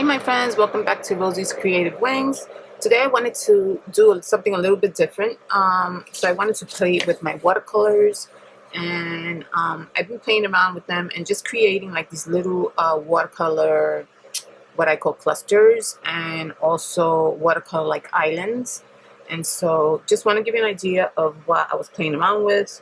Hey my friends, welcome back to Rosie's Creative Wings. Today I wanted to do something a little bit different. So I wanted to play with my watercolors, and I've been playing around with them and just creating like these little watercolor, what I call clusters, and also watercolor like islands. And so just want to give you an idea of what I was playing around with.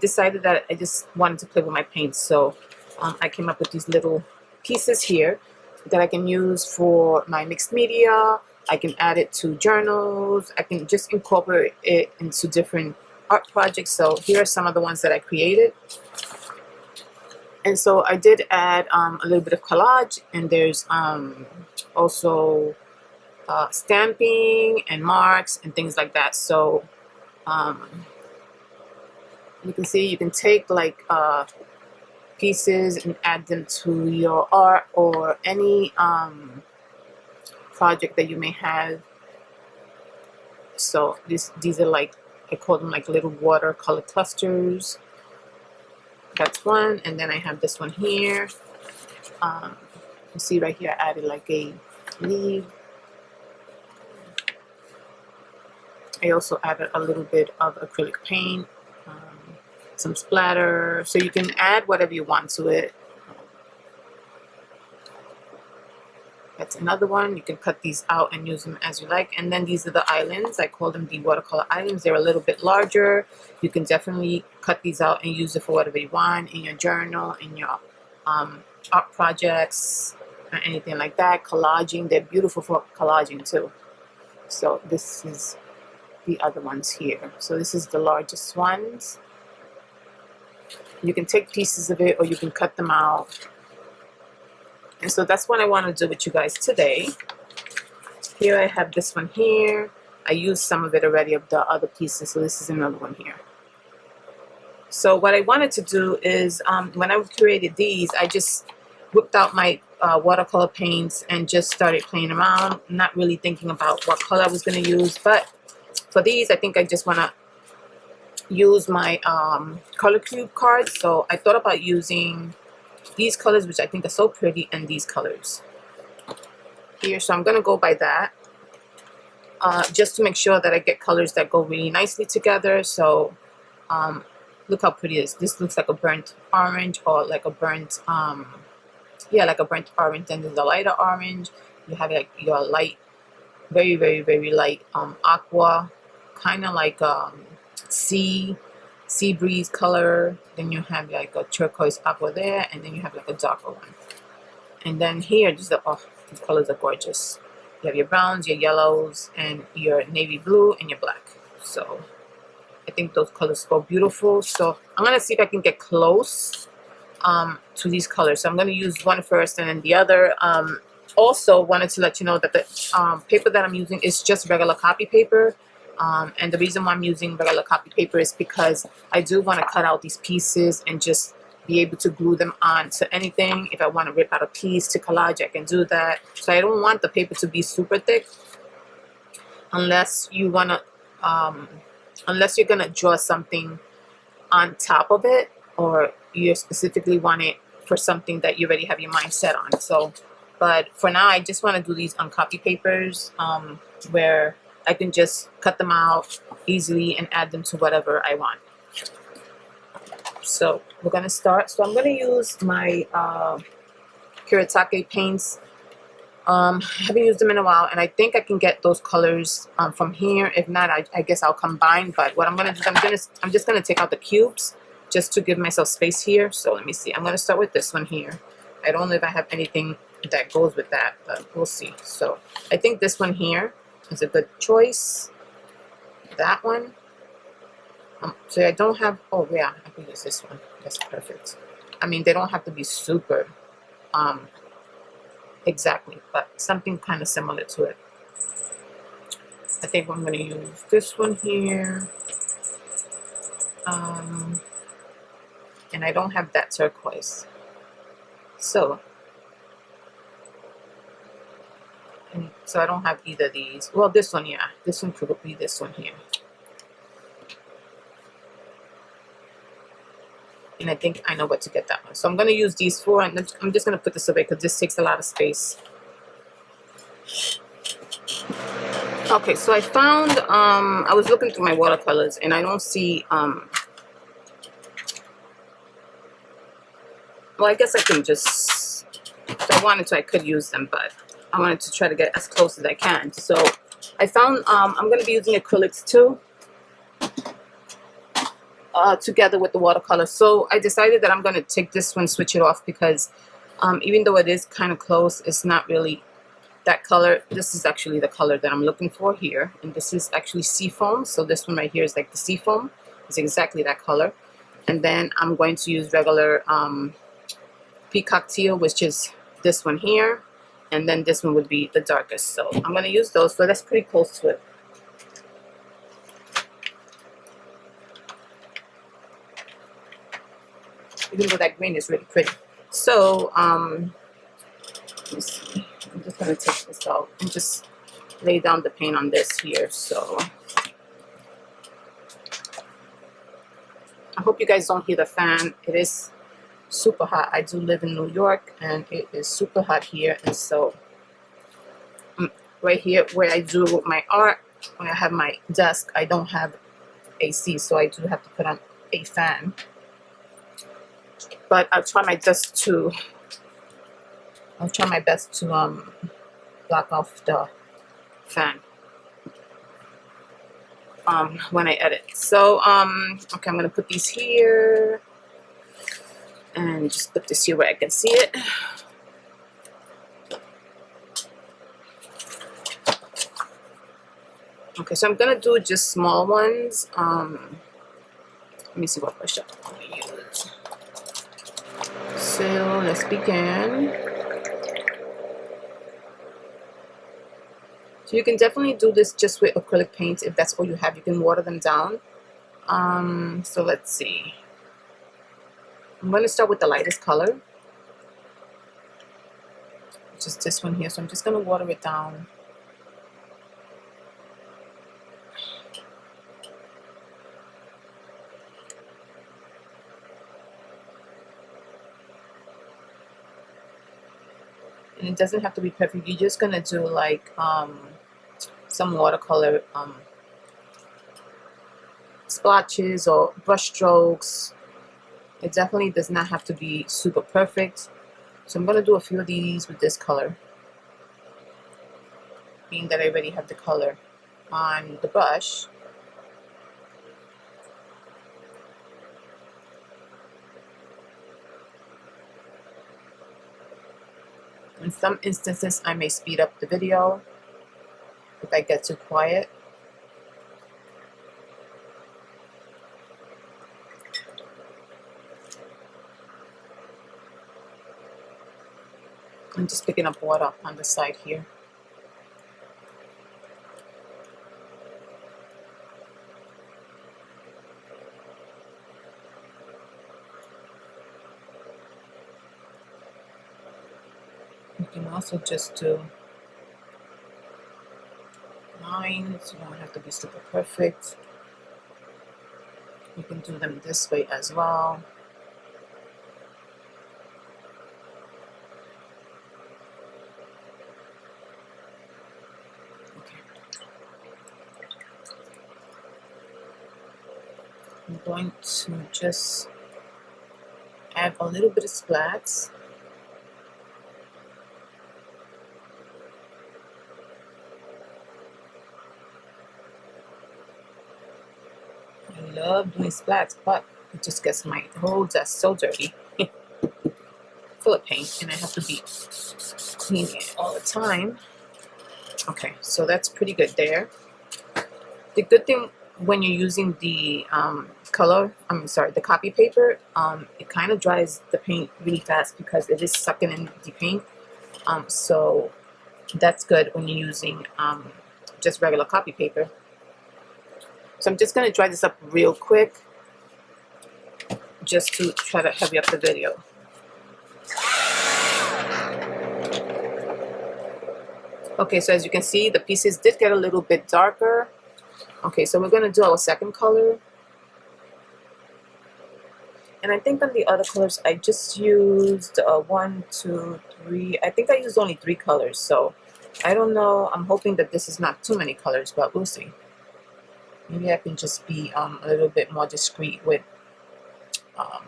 Decided that I just wanted to play with my paints, so I came up with these little pieces here that I can use for my mixed media. I can add it to journals. I can just incorporate it into different art projects. So here are some of the ones that I created. And so I did add a little bit of collage, and there's also stamping and marks and things like that. So you can see you can take like pieces and add them to your art or any project that you may have. So these are like, I call them like little watercolor clusters. That's one. And then I have this one here. You see right here I added like a leaf. I also added a little bit of acrylic paint, some splatter, so you can add whatever you want to it. That's another one. You can cut these out and use them as you like. And then these are the islands. I call them the watercolor islands. They're a little bit larger. You can definitely cut these out and use it for whatever you want in your journal, in your art projects, or anything like that. Collaging, they're beautiful for collaging too. So this is the other ones here. So this is the largest ones. You can take pieces of it or you can cut them out. And so that's what I want to do with you guys today. Here I have this one here. I used some of it already of the other pieces, so this is another one here. So what I wanted to do is, when I created these, I just whipped out my watercolor paints and just started playing around, not really thinking about what color I was going to use. But for these, I think I just want to use my color cube cards. So I thought about using these colors, which I think are so pretty, and these colors here. So I'm going to go by that, just to make sure that I get colors that go really nicely together. So look how pretty it is. This looks like a burnt orange, or like a burnt yeah, like a burnt orange. Then there's a lighter orange. You have like your light, very very light aqua, kind of like sea breeze color. Then you have like a turquoise aqua there, and then you have like a darker one. And then here, these colors are gorgeous. You have your browns, your yellows, and your navy blue, and your black. So I think those colors go beautiful. So I'm gonna see if I can get close to these colors. So I'm gonna use one first and then the other. Also wanted to let you know that the paper that I'm using is just regular copy paper. And the reason why I'm using regular copy paper is because I do want to cut out these pieces and just be able to glue them on to anything. If I want to rip out a piece to collage, I can do that. So I don't want the paper to be super thick, unless you want to, unless you're gonna draw something on top of it, or you specifically want it for something that you already have your mind set on. So, but for now, I just want to do these on copy papers, where I can just cut them out easily and add them to whatever I want. So we're going to start. So I'm going to use my Kuretake paints. I haven't used them in a while, and I think I can get those colors from here. If not, I guess I'll combine. But what I'm going to do, I'm just going to take out the cubes just to give myself space here. So let me see. I'm going to start with this one here. I don't know if I have anything that goes with that, but we'll see. So I think this one here is a good choice. That one. So I don't have, oh yeah, I can use this one. That's perfect. I mean, they don't have to be super exactly, but something kind of similar to it. I think I'm going to use this one here. And I don't have that turquoise. So I don't have either of these. Well, this one, yeah. This one could be this one here. And I think I know what to get that one. So I'm going to use these four, and I'm just going to put this away because this takes a lot of space. Okay, so I found, I was looking through my watercolors and I don't see, well, I guess I can just, if I wanted to, I could use them, but I wanted to try to get as close as I can. So I found, I'm going to be using acrylics too, together with the watercolor. So I decided that I'm going to take this one, switch it off, because even though it is kind of close, it's not really that color. This is actually the color that I'm looking for here, and this is actually seafoam. So this one right here is like the seafoam. It's exactly that color. And then I'm going to use regular peacock teal, which is this one here, and then this one would be the darkest. So I'm going to use those. So that's pretty close to it. Even though that green is really pretty. So let me see. I'm just going to take this out and just lay down the paint on this here. So I hope you guys don't hear the fan. It is super hot. I do live in New York and it is super hot here. And so right here where I do my art, when I have my desk, I don't have AC, so I do have to put on a fan. But I'll try my best to block off the fan when I edit. So okay, I'm gonna put these here and just put this here where I can see it. Okay, so I'm gonna do just small ones. Let me see what brush I'm gonna use. So let's begin. So you can definitely do this just with acrylic paints if that's all you have. You can water them down. So let's see. I'm going to start with the lightest color, which is this one here. So I'm just going to water it down. And it doesn't have to be perfect. You're just going to do like some watercolor splotches or brush strokes. It definitely does not have to be super perfect. So I'm going to do a few of these with this color, being that I already have the color on the brush. In some instances, I may speed up the video if I get too quiet. I'm just picking up water on the side here. You can also just do lines. You don't have to be super perfect. You can do them this way as well. I'm going to just add a little bit of splats. I love doing splats, but it just gets my whole desk so dirty, full of paint, and I have to be cleaning it all the time. Okay, so that's pretty good there. The good thing when you're using the the copy paper, it kind of dries the paint really fast because it is sucking in the paint. So that's good when you're using just regular copy paper. So I'm just going to dry this up real quick just to try to hurry up the video. Okay, so as you can see, the pieces did get a little bit darker. Okay, so we're going to do our second color. And I think on the other colors, I just used 1, 2, 3. I think I used only 3 colors. So I don't know. I'm hoping that this is not too many colors, but we'll see. Maybe I can just be a little bit more discreet with um,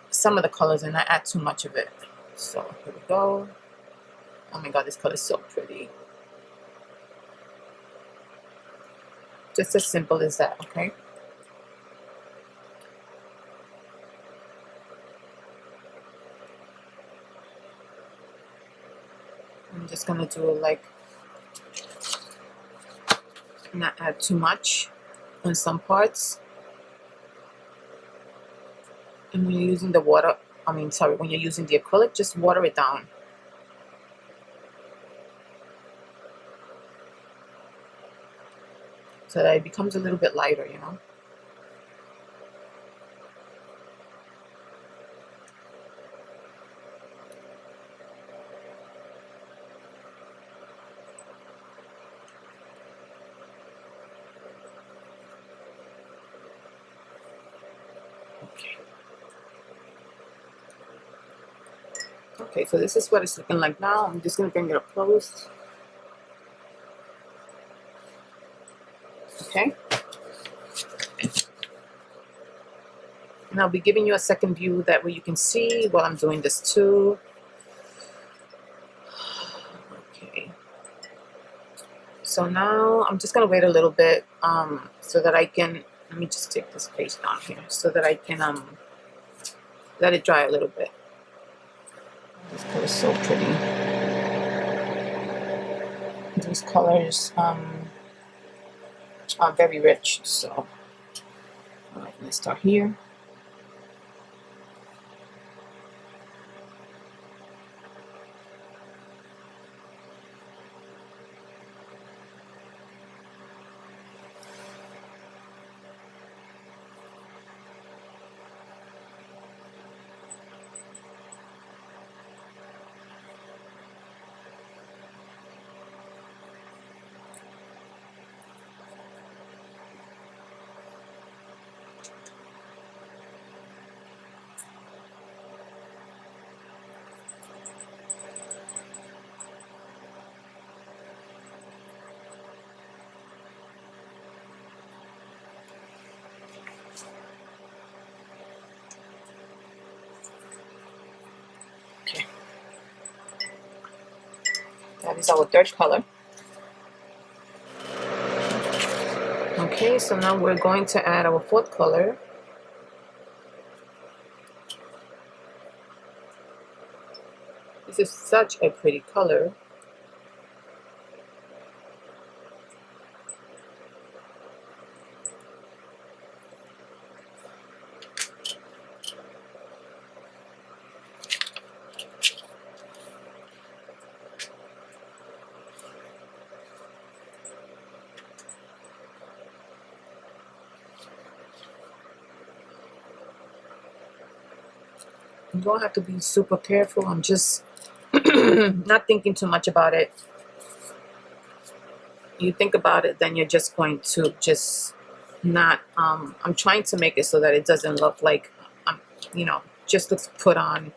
some of the colors and not add too much of it. So here we go. Oh my god, this color is so pretty. Just as simple as that, okay? I'm just gonna do like, not add too much on some parts. And when you're using the water, when you're using the acrylic, just water it down. So that it becomes a little bit lighter, you know? Okay. Okay, so this is what it's looking like now. I'm just gonna bring it up close. Okay. And I'll be giving you a second view that way you can see while I'm doing this too. Okay. So now I'm just gonna wait a little bit so that I can, let me just take this page down here so that I can let it dry a little bit. This color is so pretty. These colors are very rich. So all right, let's start here. Okay. That is our third color. Okay, so now we're going to add our fourth color. This is such a pretty color. You don't have to be super careful. I'm just not thinking too much about it. You think about it, then you're just going to just not, I'm trying to make it so that it doesn't look like, just looks put on,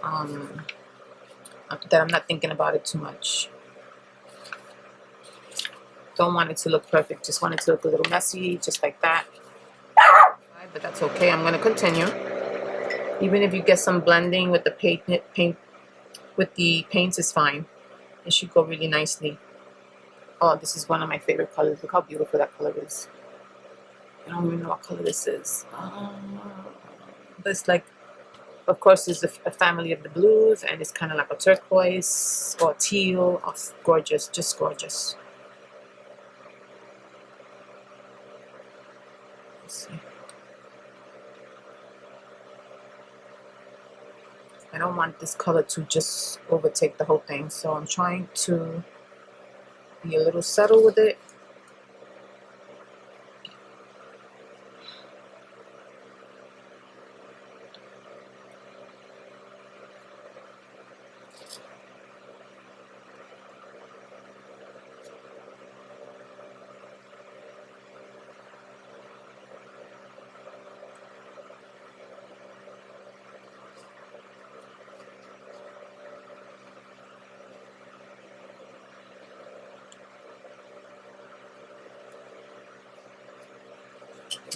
that I'm not thinking about it too much. Don't want it to look perfect, just want it to look a little messy, just like that. But that's okay, I'm going to continue. Even if you get some blending with the paint with the paints is fine. It should go really nicely. Oh, this is one of my favorite colors. Look how beautiful that color is. I don't even know what color this is. But it's like, of course, it's a family of the blues, and it's kind of like a turquoise or teal. Oh, gorgeous, just gorgeous. Let's see. I don't want this color to just overtake the whole thing, so I'm trying to be a little subtle with it.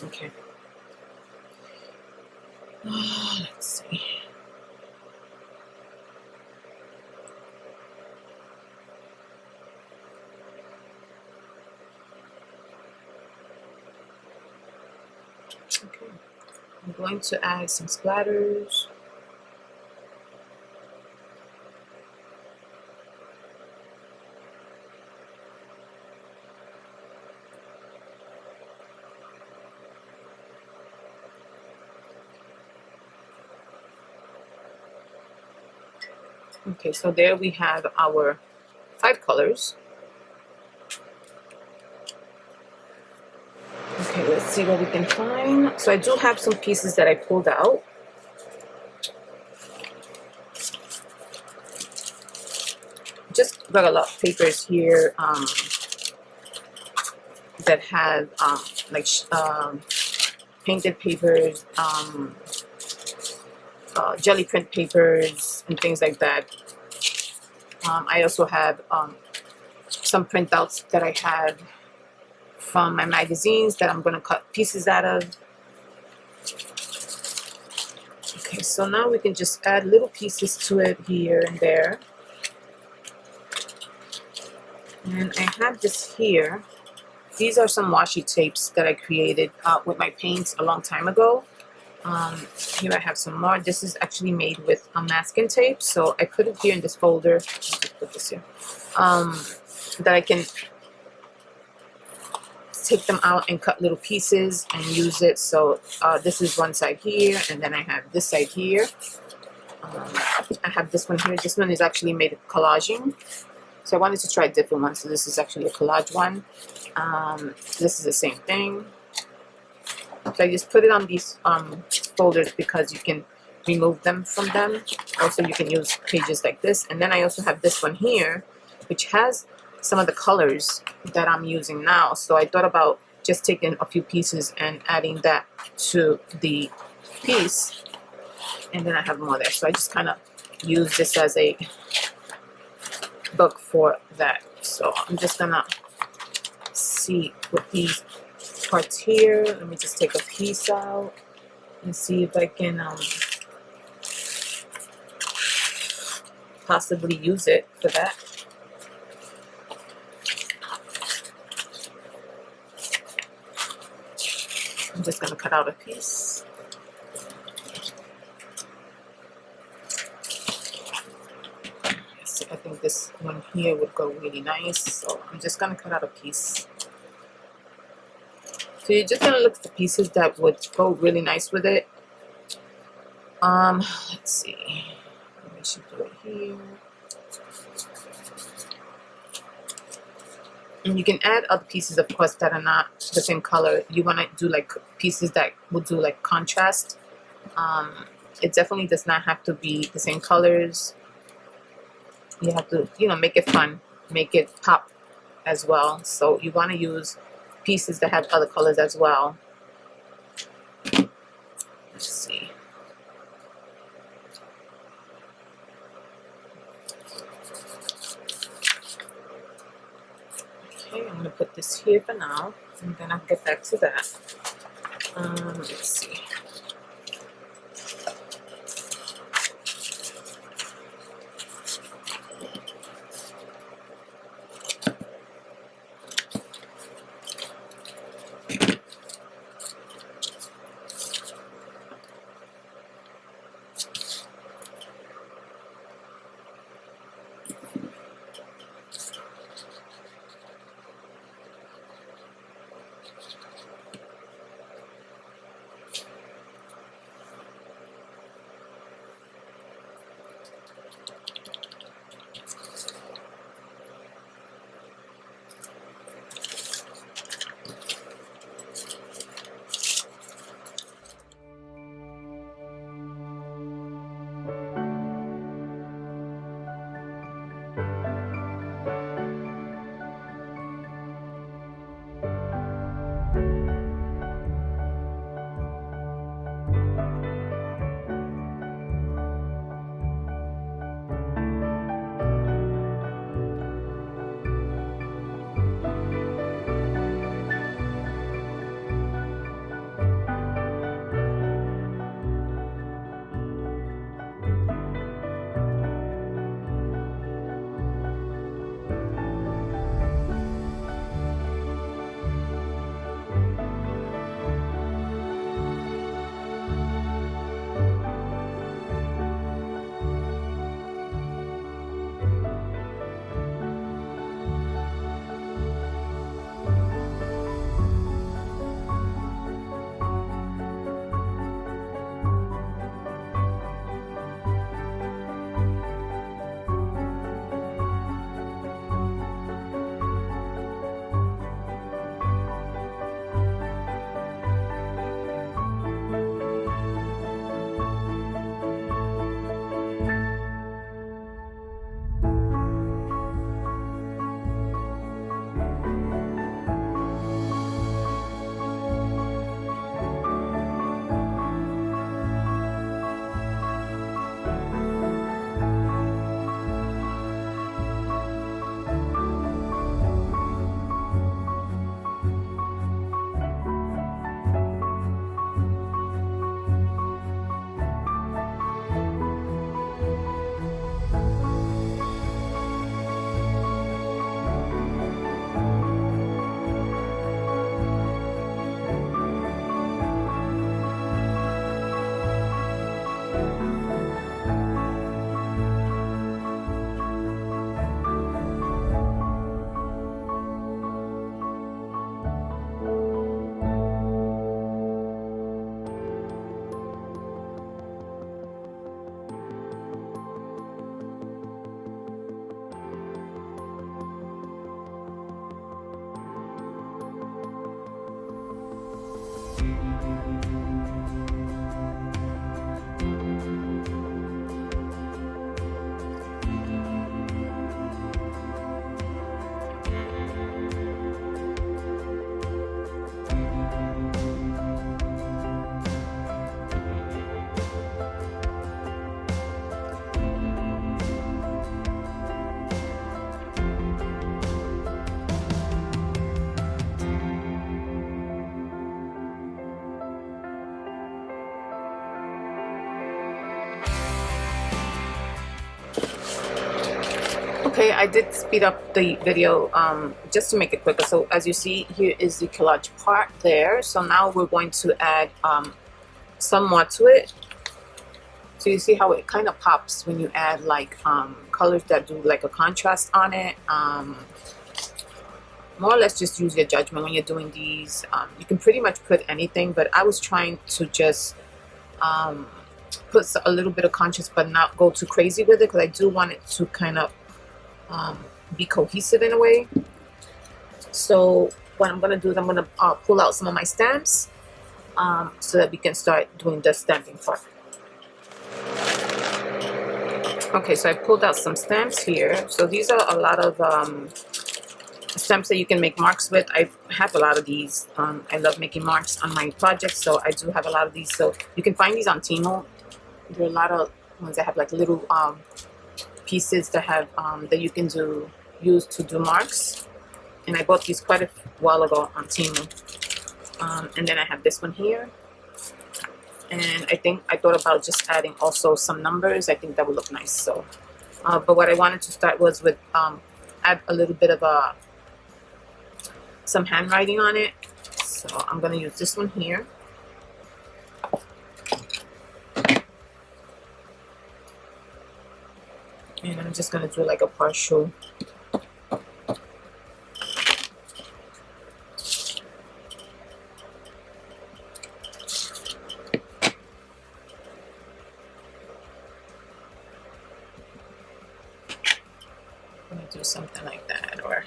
Okay. Let's see. Okay. I'm going to add some splatters. Okay, so there we have our 5 colors. Okay, let's see what we can find. So I do have some pieces that I pulled out. Just regular papers here that have like painted papers, jelly print papers, and things like that. I also have some printouts that I have from my magazines that I'm going to cut pieces out of. Okay, so now we can just add little pieces to it here and there. And I have this here. These are some washi tapes that I created with my paints a long time ago. Here I have some more. This is actually made with masking tape, so I put it here in this folder. Let's just put this here. That I can take them out and cut little pieces and use it. So this is one side here, and then I have this side here. I have this one here. This one is actually made of collaging. So I wanted to try a different one. So this is actually a collage one. This is the same thing. So I just put it on these folders because you can remove them from them. Also, you can use pages like this. And then I also have this one here, which has some of the colors that I'm using now. So I thought about just taking a few pieces and adding that to the piece. And then I have more there. So I just kind of use this as a book for that. So I'm just gonna see with these parts here. Let me just take a piece out and see if I can possibly use it for that. I'm just gonna cut out a piece. I think this one here would go really nice, so I'm just gonna cut out a piece. So you're just gonna look for pieces that would go really nice with it. Let's see. We should do it here. And you can add other pieces, of course, that are not the same color. You wanna do like pieces that would do like contrast. It definitely does not have to be the same colors. You have to, you know, make it fun, make it pop as well. So you want to use pieces that have other colors as well. Let's see. Okay, I'm going to put this here for now, and then I'll get back to that. Let's see. Okay, I did speed up the video just to make it quicker. So as you see, here is the collage part there. So now we're going to add some more to it. So you see how it kind of pops when you add like colors that do like a contrast on it. More or less just use your judgment when you're doing these. You can pretty much put anything, but I was trying to just put a little bit of contrast but not go too crazy with it, because I do want it to kind of be cohesive in a way. So what I'm going to do is I'm going to pull out some of my stamps so that we can start doing the stamping part. Okay, so I pulled out some stamps here. So these are a lot of stamps that you can make marks with. I have a lot of these. I love making marks on my projects, so I do have a lot of these. So you can find these on Temu. There are a lot of ones that have like little pieces that have that you can use to do marks. And I bought these quite a while ago on Temu. And then I have this one here. And I thought about just adding also some numbers. I think that would look nice. So, but what I wanted to start was with add a little bit of some handwriting on it. So I'm going to use this one here. And I'm just going to do like a partial. Let me do something like that, or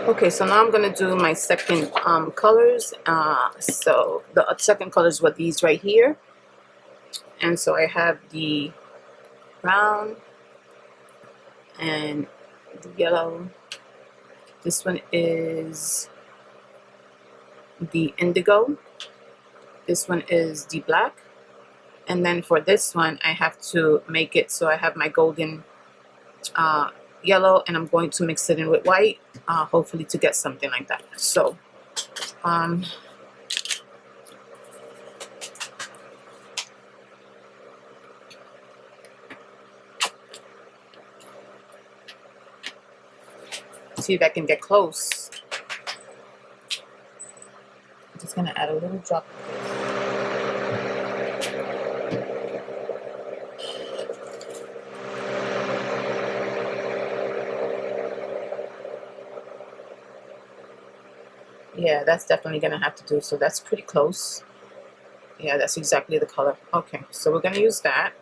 Okay, so now I'm gonna do my second colors. So the second colors were these right here, and so I have the brown and the yellow. This one is the indigo. This one is the black, and then for this one I have to make it so I have my golden yellow, and I'm going to mix it in with white, hopefully to get something like that. So see if I can get close. I'm just gonna add a little drop of this. Yeah, that's definitely gonna have to do. So that's pretty close. Yeah, that's exactly the color. Okay, so we're gonna use that.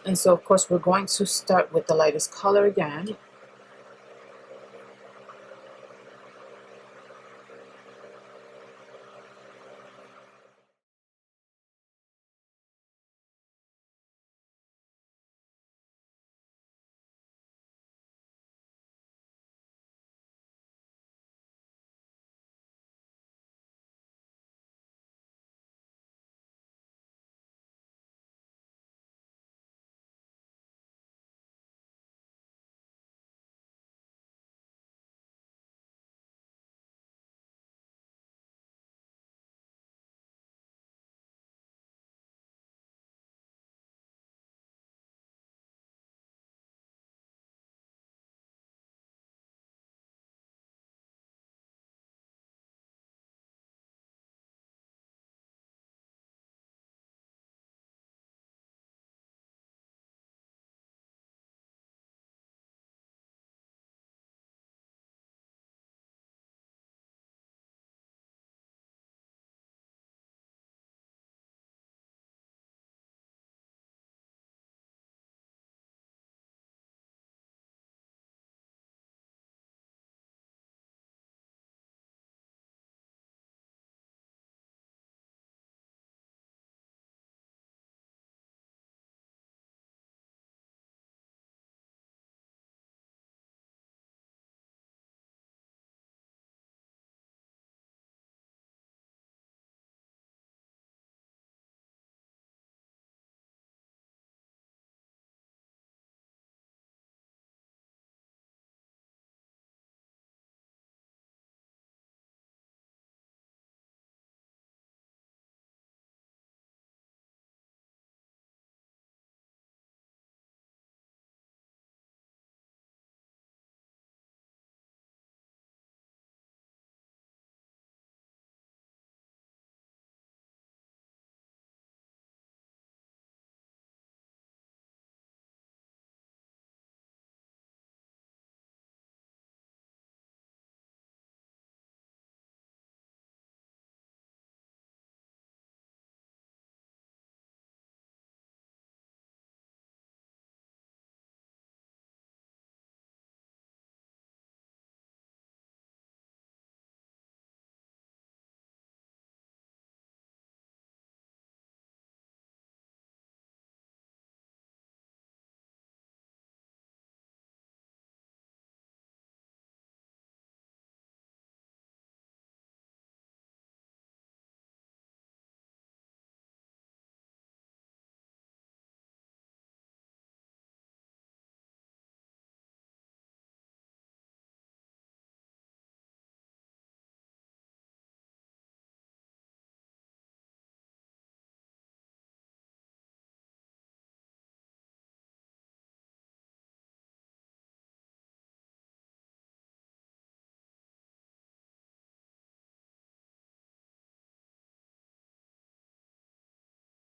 And so of course we're going to start with the lightest color again.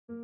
Okay,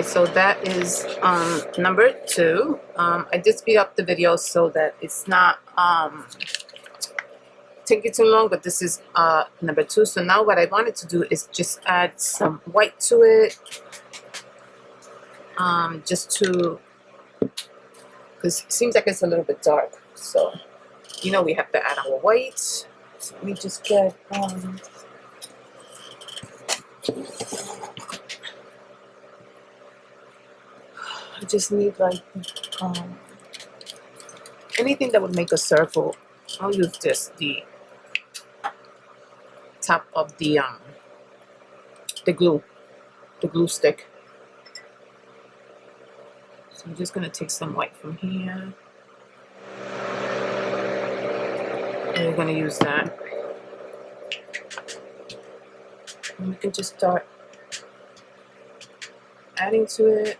so that is number 2. I did speed up the video so that it's not taking too long, but this is number 2. So now what I wanted to do is just add some white to it, just to, because it seems like it's a little bit dark, so you know we have to add our white. So let me just get I just need like anything that would make a circle. I'll use just the top of the glue stick. So I'm just gonna take some white from here. And we're going to use that. And we can just start adding to it.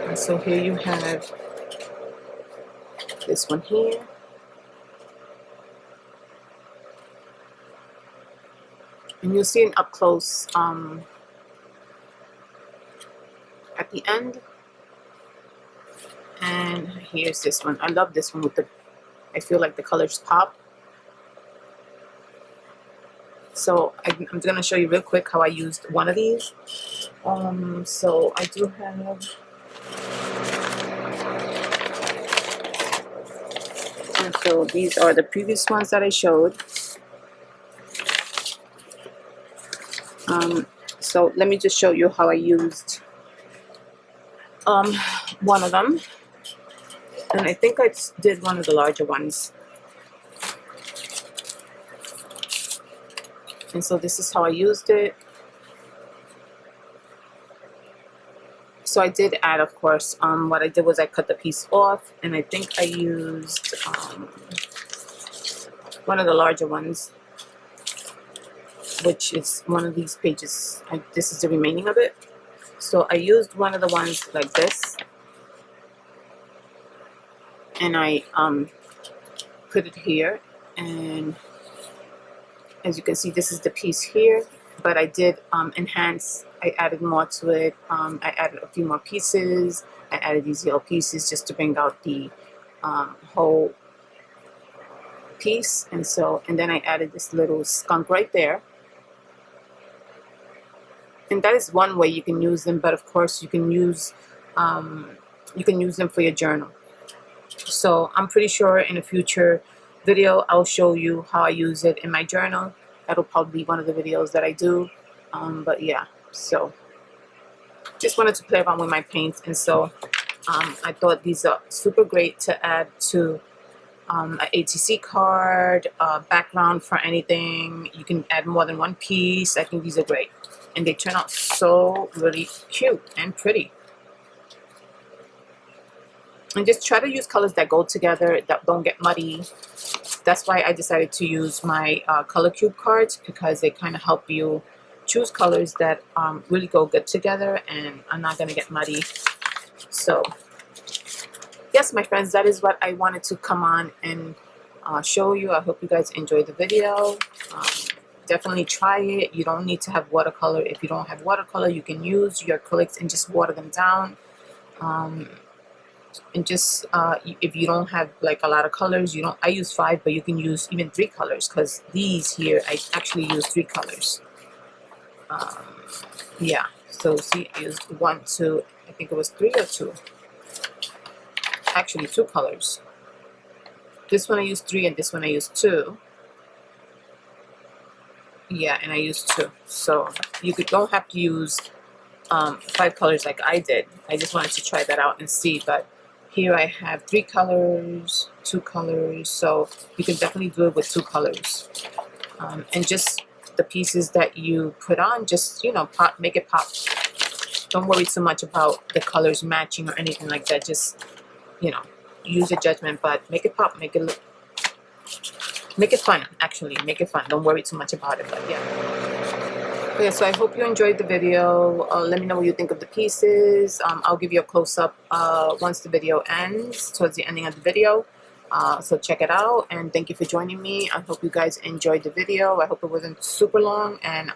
And so here you have this one here. And you'll see it up close at the end. And here's this one. I love this one with the, I feel like the colors pop. So I'm going to show you real quick how I used one of these. So I do have, and so these are the previous ones that I showed. So let me just show you how I used one of them. And I think I did one of the larger ones. And so this is how I used it. So I did add, of course, what I did was I cut the piece off, and I think I used one of the larger ones, which is one of these pages. This is the remaining of it. So I used one of the ones like this, and I put it here, and as you can see, this is the piece here, but I did enhance. I added more to it. I added a few more pieces. I added these yellow pieces just to bring out the whole piece. And then I added this little skunk right there. And that is one way you can use them, but of course you can use them for your journal. So I'm pretty sure in a future video I'll show you how I use it in my journal. That'll probably be one of the videos that I do. But yeah, so just wanted to play around with my paints, and so I thought these are super great to add to an ATC card, background for anything. You can add more than one piece. I think these are great, and they turn out so really cute and pretty. And just try to use colors that go together, that don't get muddy. That's why I decided to use my color cube cards, because they kind of help you choose colors that really go good together and are not going to get muddy. So yes, my friends, that is what I wanted to come on and show you. I hope you guys enjoyed the video. Definitely try it. You don't need to have watercolor. If you don't have watercolor, you can use your acrylics and just water them down. And just if you don't have like a lot of colors, I use 5, but you can use even 3 colors, because these here I actually use 3 colors. Yeah, so see, I used 1, 2, I think it was 3 or 2, actually 2 colors. This one I used 3 and this one I used 2. Yeah, and I used 2. So you don't have to use 5 colors like I did. I just wanted to try that out and see. But here I have 3 colors, 2 colors, so you can definitely do it with 2 colors. And just the pieces that you put on, just pop, make it pop. Don't worry too much about the colors matching or anything like that. Just use your judgment, but make it pop, make it fun. Actually, make it fun. Don't worry too much about it. But yeah, so I hope you enjoyed the video. Let me know what you think of the pieces. I'll give you a close-up once the video ends, towards the ending of the video. So check it out, and thank you for joining me. I hope you guys enjoyed the video. I hope it wasn't super long, and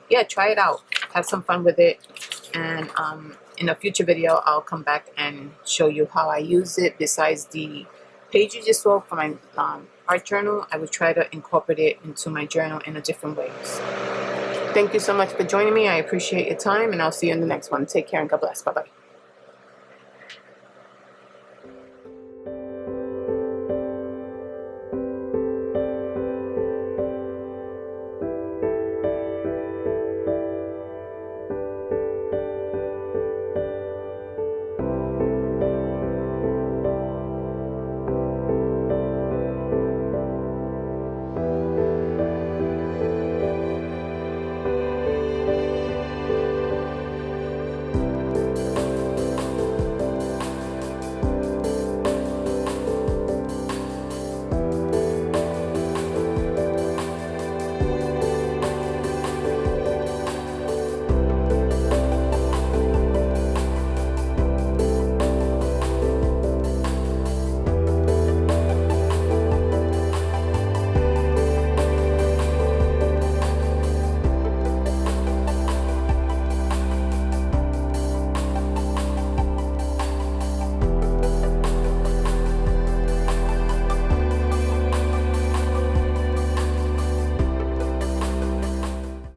yeah, try it out. Have some fun with it, and in a future video, I'll come back and show you how I use it. Besides the page you just saw for my art journal, I will try to incorporate it into my journal in a different ways. Thank you so much for joining me. I appreciate your time, and I'll see you in the next one. Take care and God bless. Bye-bye.